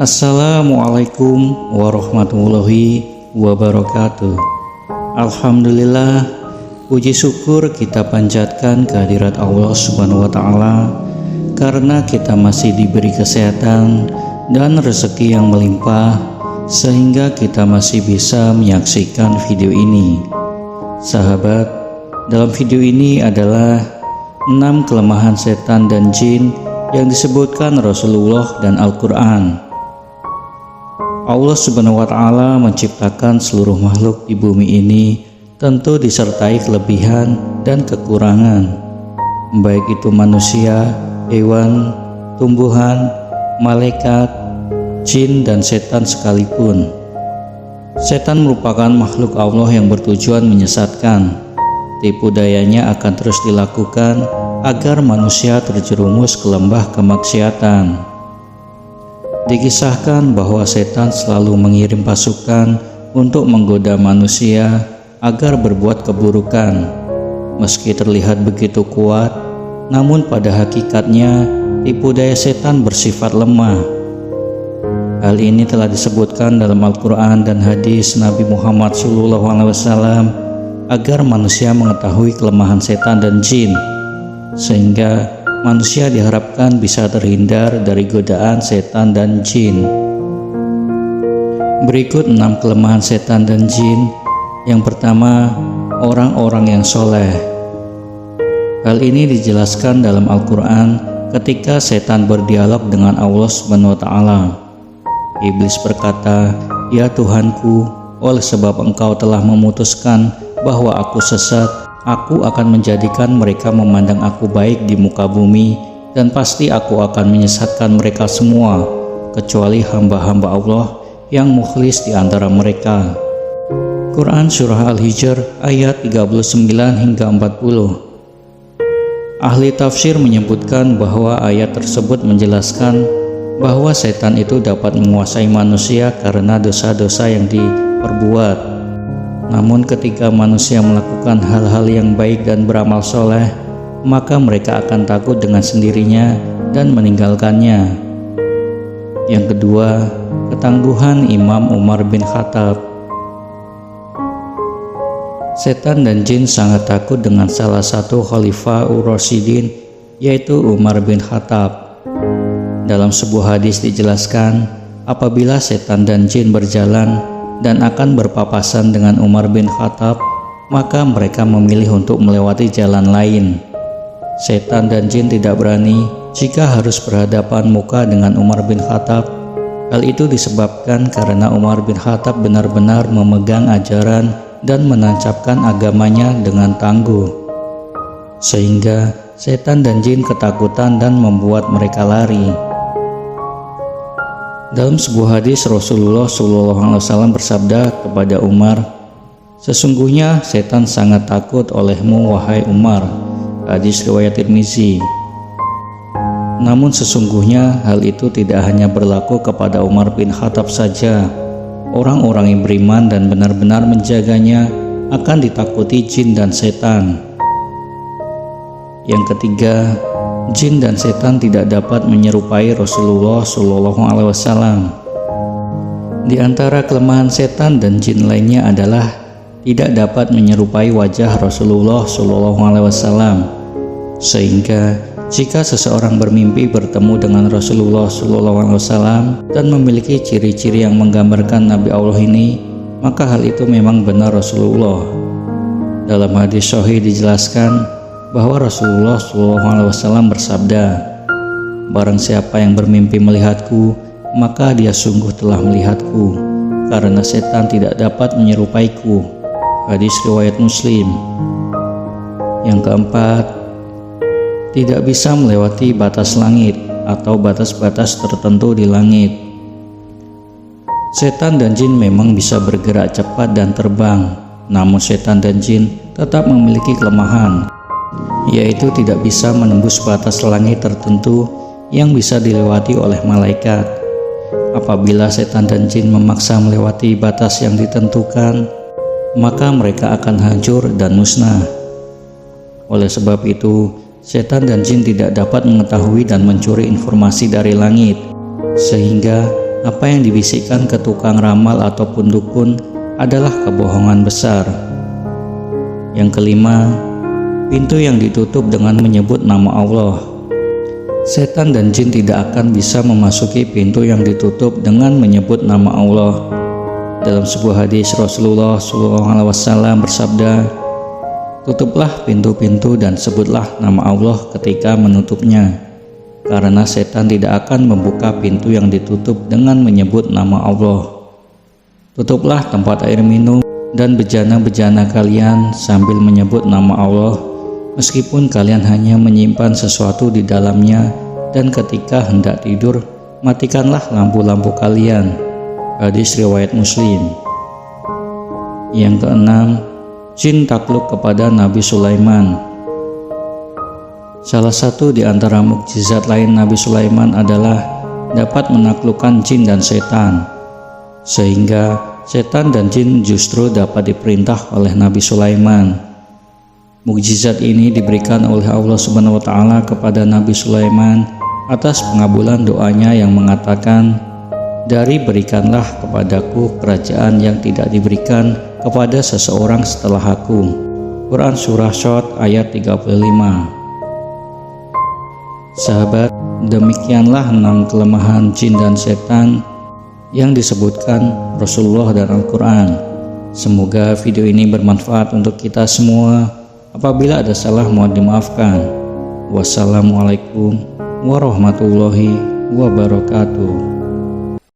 Assalamualaikum warahmatullahi wabarakatuh. Alhamdulillah, puji syukur kita panjatkan kehadirat Allah Subhanahu wa Ta'ala karena kita masih diberi kesehatan dan rezeki yang melimpah sehingga kita masih bisa menyaksikan video ini. Sahabat, dalam video ini adalah 6 kelemahan setan dan jin yang disebutkan Rasulullah dan Al-Quran. Allah Subhanahu wa Ta'ala menciptakan seluruh makhluk di bumi ini tentu disertai kelebihan dan kekurangan, baik itu manusia, hewan, tumbuhan, malaikat, jin, dan setan sekalipun. Setan merupakan makhluk Allah yang bertujuan menyesatkan. Tipu dayanya akan terus dilakukan agar manusia terjerumus ke lembah kemaksiatan. Dikisahkan bahwa setan selalu mengirim pasukan untuk menggoda manusia agar berbuat keburukan. Meski terlihat begitu kuat, namun pada hakikatnya tipu daya setan bersifat lemah. Hal ini telah disebutkan dalam Al-Quran dan hadis Nabi Muhammad SAW agar manusia mengetahui kelemahan setan dan jin, sehingga manusia diharapkan bisa terhindar dari godaan setan dan jin. Berikut 6 kelemahan setan dan jin. Yang pertama, orang-orang yang soleh. Hal ini dijelaskan dalam Al-Quran ketika setan berdialog dengan Allah Subhanahu wa Ta'ala. Iblis berkata, "Ya Tuhanku, oleh sebab Engkau telah memutuskan bahwa aku sesat, aku akan menjadikan mereka memandang aku baik di muka bumi, dan pasti aku akan menyesatkan mereka semua, kecuali hamba-hamba Allah yang mukhlis di antara mereka." Quran Surah Al-Hijr ayat 39 hingga 40. Ahli tafsir menyebutkan bahwa ayat tersebut menjelaskan bahwa setan itu dapat menguasai manusia karena dosa-dosa yang diperbuat. Namun ketika manusia melakukan hal-hal yang baik dan beramal soleh, maka mereka akan takut dengan sendirinya dan meninggalkannya. Yang kedua, ketangguhan Imam Umar bin Khattab. Setan dan jin sangat takut dengan salah satu Khalifah Ur-Rasyidin, yaitu Umar bin Khattab. Dalam sebuah hadis dijelaskan, apabila setan dan jin berjalan dan akan berpapasan dengan Umar bin Khattab, maka mereka memilih untuk melewati jalan lain. Setan dan jin tidak berani jika harus berhadapan muka dengan Umar bin Khattab. Hal itu disebabkan karena Umar bin Khattab benar-benar memegang ajaran dan menancapkan agamanya dengan tangguh, sehingga setan dan jin ketakutan dan membuat mereka lari. Dalam sebuah hadis Rasulullah SAW bersabda kepada Umar, "Sesungguhnya setan sangat takut olehmu wahai Umar." Hadis riwayat Tirmizi. Namun sesungguhnya hal itu tidak hanya berlaku kepada Umar bin Khattab saja. Orang-orang yang beriman dan benar-benar menjaganya akan ditakuti jin dan setan. Yang ketiga, jin dan setan tidak dapat menyerupai Rasulullah SAW. Di antara kelemahan setan dan jin lainnya adalah tidak dapat menyerupai wajah Rasulullah SAW, sehingga jika seseorang bermimpi bertemu dengan Rasulullah SAW dan memiliki ciri-ciri yang menggambarkan Nabi Allah ini, maka hal itu memang benar Rasulullah. Dalam hadis sahih dijelaskan bahwa Rasulullah SAW bersabda, "Barang siapa yang bermimpi melihatku, maka dia sungguh telah melihatku, karena setan tidak dapat menyerupaiku." Hadis riwayat Muslim. Yang keempat, tidak bisa melewati batas langit atau batas-batas tertentu di langit. Setan dan jin memang bisa bergerak cepat dan terbang, namun setan dan jin tetap memiliki kelemahan, yaitu tidak bisa menembus batas langit tertentu yang bisa dilewati oleh malaikat. Apabila setan dan jin memaksa melewati batas yang ditentukan, maka mereka akan hancur dan musnah. Oleh sebab itu, setan dan jin tidak dapat mengetahui dan mencuri informasi dari langit, sehingga apa yang dibisikkan ke tukang ramal ataupun dukun adalah kebohongan besar. Yang kelima, pintu yang ditutup dengan menyebut nama Allah. Setan dan jin tidak akan bisa memasuki pintu yang ditutup dengan menyebut nama Allah. Dalam sebuah hadis, Rasulullah SAW bersabda, "Tutuplah pintu-pintu dan sebutlah nama Allah ketika menutupnya, karena setan tidak akan membuka pintu yang ditutup dengan menyebut nama Allah. Tutuplah tempat air minum dan bejana-bejana kalian sambil menyebut nama Allah, meskipun kalian hanya menyimpan sesuatu di dalamnya, dan ketika hendak tidur, matikanlah lampu-lampu kalian." Hadis riwayat Muslim. Yang keenam, jin takluk kepada Nabi Sulaiman. Salah satu di antara mukjizat lain Nabi Sulaiman adalah dapat menaklukkan jin dan setan, sehingga setan dan jin justru dapat diperintah oleh Nabi Sulaiman. Mukjizat ini diberikan oleh Allah Subhanahu wa Ta'ala kepada Nabi Sulaiman atas pengabulan doanya yang mengatakan, "Dari berikanlah kepadaku kerajaan yang tidak diberikan kepada seseorang setelah aku." Quran Surah Shad ayat 35. Sahabat, demikianlah 6 kelemahan jin dan setan yang disebutkan Rasulullah dan Al-Quran. Semoga video ini bermanfaat untuk kita semua. Apabila ada salah mohon dimaafkan. Wassalamualaikum warahmatullahi wabarakatuh.